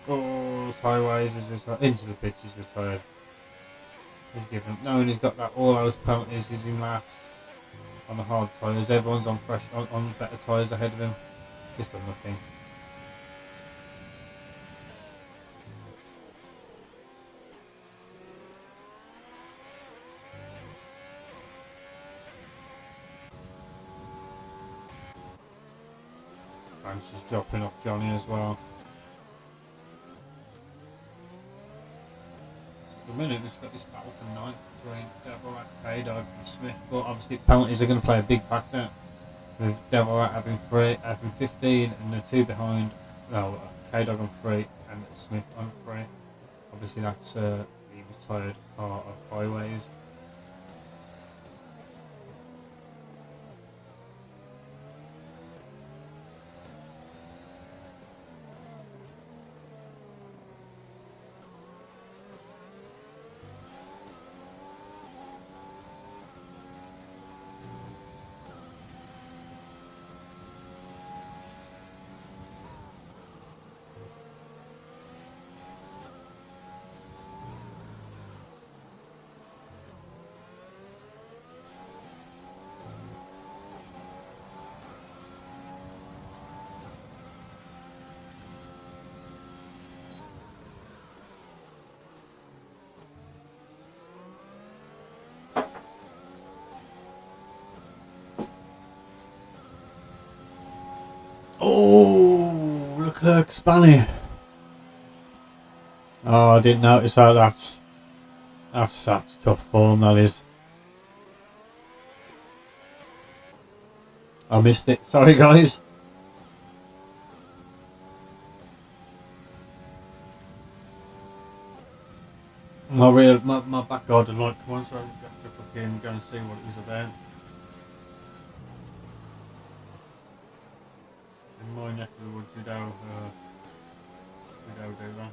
Oh, highways is into the pits, he's retired. He's given, knowing he's got that all those penalties, he's in last on the hard tyres. Everyone's on fresh, on better tyres ahead of him. Just unlucky. Francis dropping off Johnny as well. At the minute, we've got this battle for 9th between Davorak, K-Dog and Smith, but obviously penalties are going to play a big factor. With Davorak having 15 and the 2 behind, well, K-Dog on 3 and Smith on 3. Obviously that's the retired part of highways. Oh, Leclerc Spanish. Oh, I didn't notice that. That's tough form, that is. I missed it. Sorry, guys. My back garden light come on, so I have to fucking go and see what it was about. In my neck of the woods, we don't do that.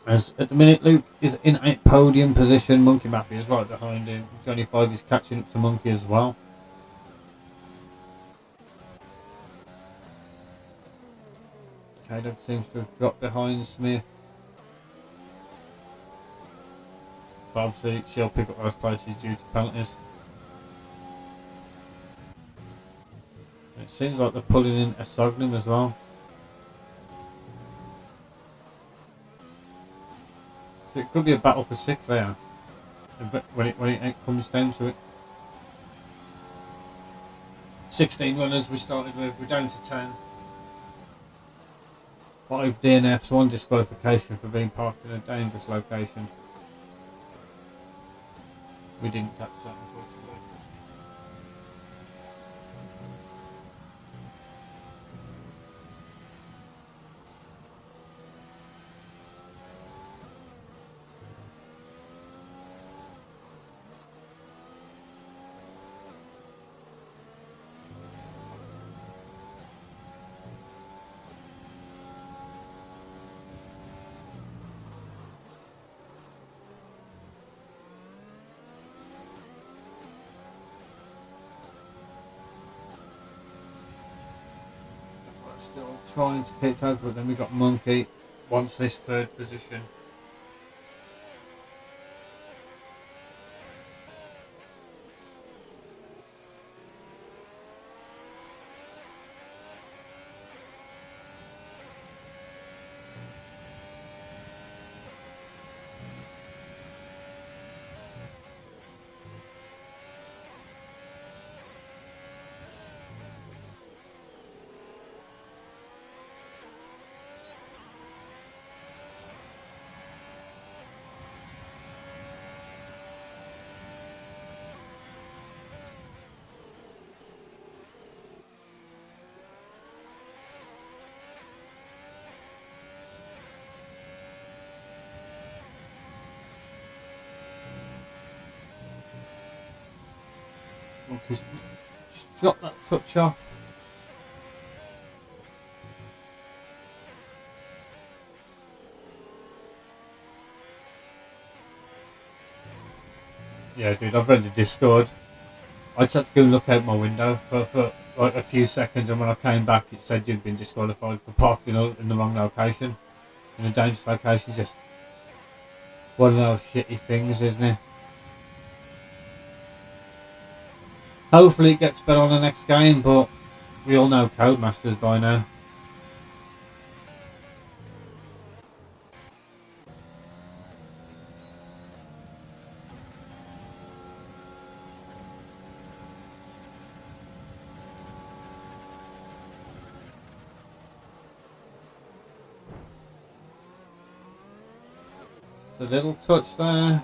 As at the minute, Luke is in a podium position. Monkey Mappy is right behind him. Johnny 5 is catching up to Monkey as well. K-Dog seems to have dropped behind Smith. But obviously, she'll pick up those places due to penalties. It seems like they're pulling in a Sognin as well. So it could be a battle for 6th there. When it comes down to it. 16 runners we started with. We're down to 10. 5 DNFs, 1 disqualification for being parked in a dangerous location. We didn't catch that, unfortunately. Still trying to keep up, but then we got Monkey wants this 3rd position. Monkey's just drop that touch off. Yeah, dude, I've read the Discord. I just had to go look out my window for like a few seconds, and when I came back, it said you'd been disqualified for parking in the wrong location, in a dangerous location. It's just one of those shitty things, isn't it? Hopefully, it gets better on the next game, but we all know Codemasters by now. A little touch there.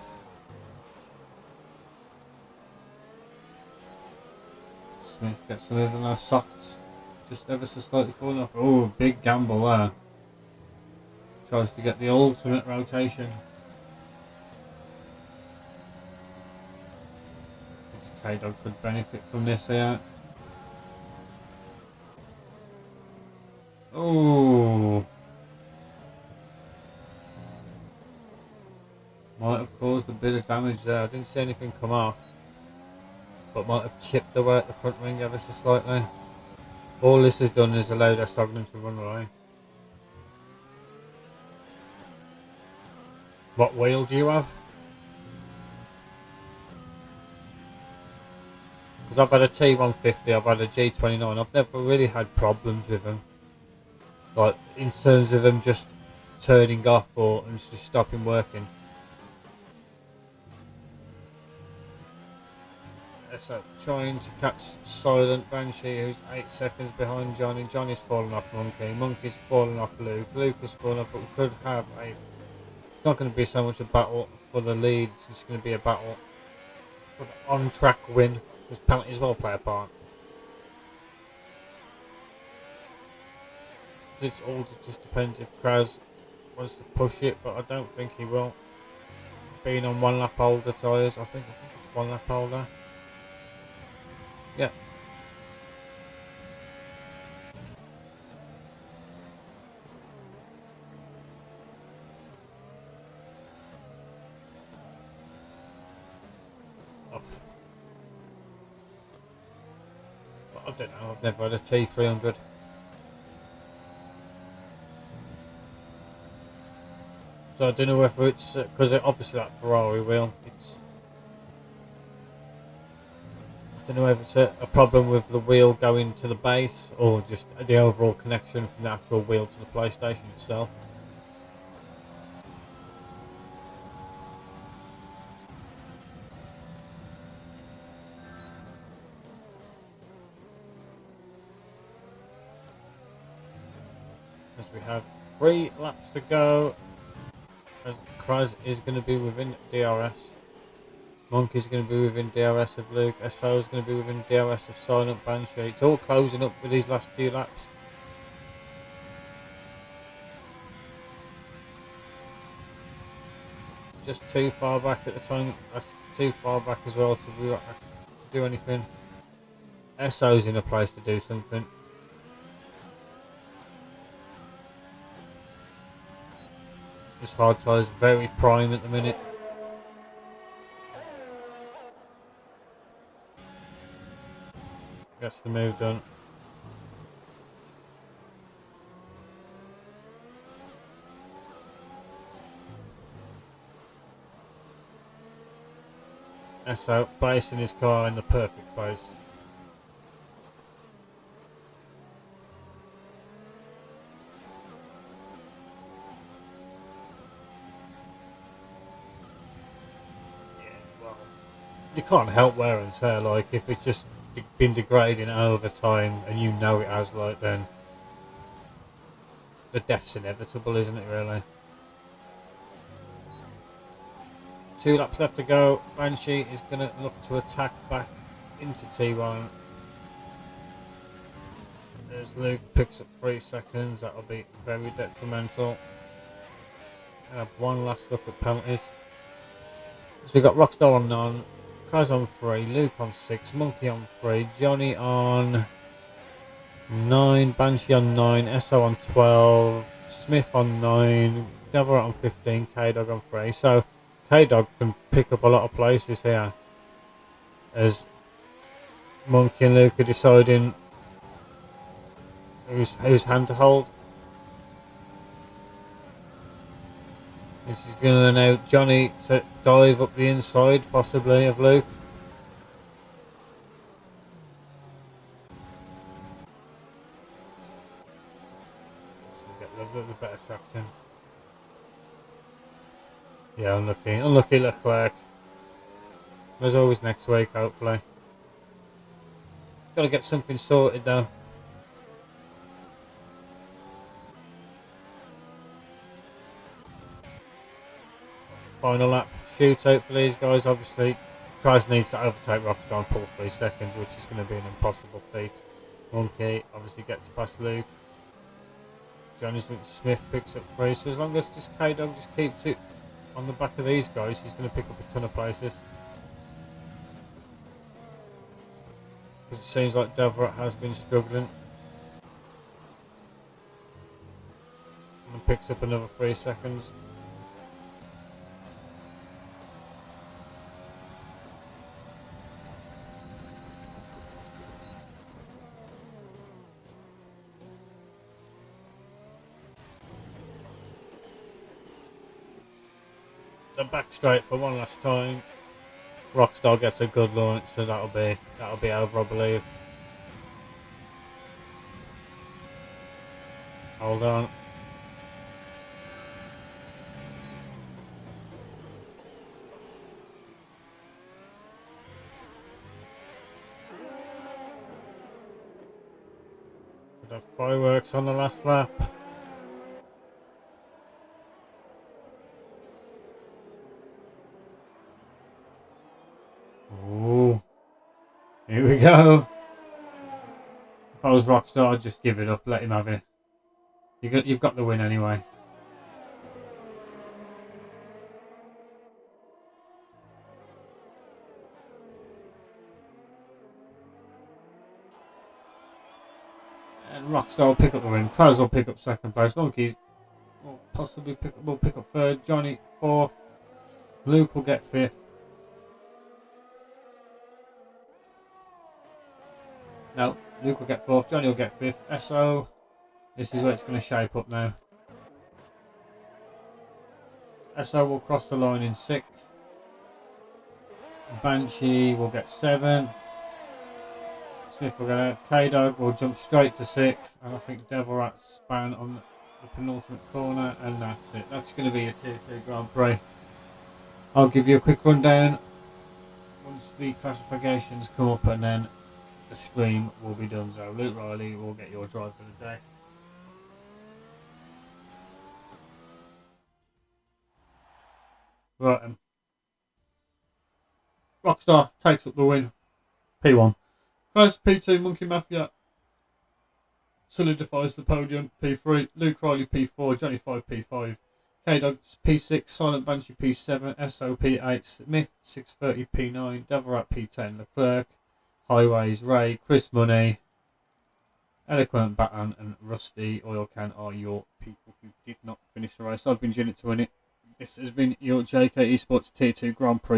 Smith gets away with those socks. Just ever so slightly falling off. Oh, big gamble there. Tries to get the ultimate rotation. This K-Dog could benefit from this here. Oh. Might have caused a bit of damage there. I didn't see anything come off, but might have chipped away at the front wing ever so slightly. All this has done is allowed our Sognin to run away. What wheel do you have? Because I've had a T150, I've had a G29. I've never really had problems with them, like in terms of them just turning off or and just stopping working. So trying to catch Silent Banshee, who's 8 seconds behind Johnny. Johnny's fallen off Monkey. Monkey's fallen off Luke. Luke is fallen off, but we could have a... It's not going to be so much a battle for the lead. It's just going to be a battle for the on-track win. Because penalties will play a part. It all just depends if Kraz wants to push it, but I don't think he will. Being on 1 lap older tyres, I think it's 1 lap older. Yeah. Oh. I don't know, I've never had a T300. So I don't know whether it's because obviously that Ferrari wheel. I don't know if it's a problem with the wheel going to the base or just the overall connection from the actual wheel to the PlayStation itself. As we have 3 laps to go. As Kraz is going to be within DRS. Monkey's going to be within DRS of Luke. SO is going to be within DRS of Silent Banshee. It's all closing up with these last few laps. Just too far back at the time. That's too far back as well to do anything. SO's in a place to do something. This hard tyre is very prime at the minute. Gets the move done. SO placing his car in the perfect place. You can't help wear and tear, like if it's just been degrading over time and you know it has, like, then the death's inevitable, isn't it, really? 2 laps left to go. Banshee is going to look to attack back into T1. As Luke picks up 3 seconds, that'll be very detrimental. I have 1 last look at penalties. So we've got Rockstar on 9. Kraz on 3, Luke on 6, Monkey on 3, Johnny on 9, Banshee on 9, SO on 12, Smith on 9, Devilrat on 15, K-Dog on 3. So K-Dog can pick up a lot of places here as Monkey and Luke are deciding whose hand to hold. This is going to allow Johnny to dive up the inside, possibly, of Luke. So we get a little bit better traction. Yeah, unlucky Leclerc. There's always next week, hopefully. Got to get something sorted though. Final lap shootout for these guys. Obviously, Kraz needs to overtake Rockstar and pull 3 seconds, which is going to be an impossible feat. Monkey obviously gets past Luke. Johnny Smith picks up 3. So as long as this K-Dog just keeps it on the back of these guys, he's going to pick up a ton of places. Because it seems like Devilrat has been struggling. And picks up another 3 seconds. The back straight for one last time. Rockstar gets a good launch, so that'll be over, I believe. Hold on. The fireworks on the last lap. Oh, here we go. If I was Rockstar, I'd just give it up, let him have it. You've got the win anyway. And Rockstar will pick up the win. Kraz will pick up second place. Monkeys will possibly pick up third. Johnny fourth. Luke will get fifth. No, Luke will get fourth. Johnny will get fifth. SO. This is where it's going to shape up now. SO will cross the line in sixth. Banshee will get seventh. Smith will get out. K-Dog will jump straight to sixth. And I think Devil Rat span on the penultimate corner. And that's it. That's going to be a Tier 2 Grand Prix. I'll give you a quick rundown once the classifications come up, and then the stream will be done. So Luke Riley will get your drive for the day. Right, Rockstar takes up the win. P1. First, P2, Monkey Mafia solidifies the podium. P3, Luke Riley P4, Johnny 5 P5, K-Dog P6, Silent Banshee P7, SO P8, Smith 630 P9, Devil Rat P10, Leclerc, Highways, Ray, Chris Money, Eloquent Batman and Rusty Oil Can are your people who did not finish the race. I've been Ginnet to win it. This has been your JKeSports Tier 2 Grand Prix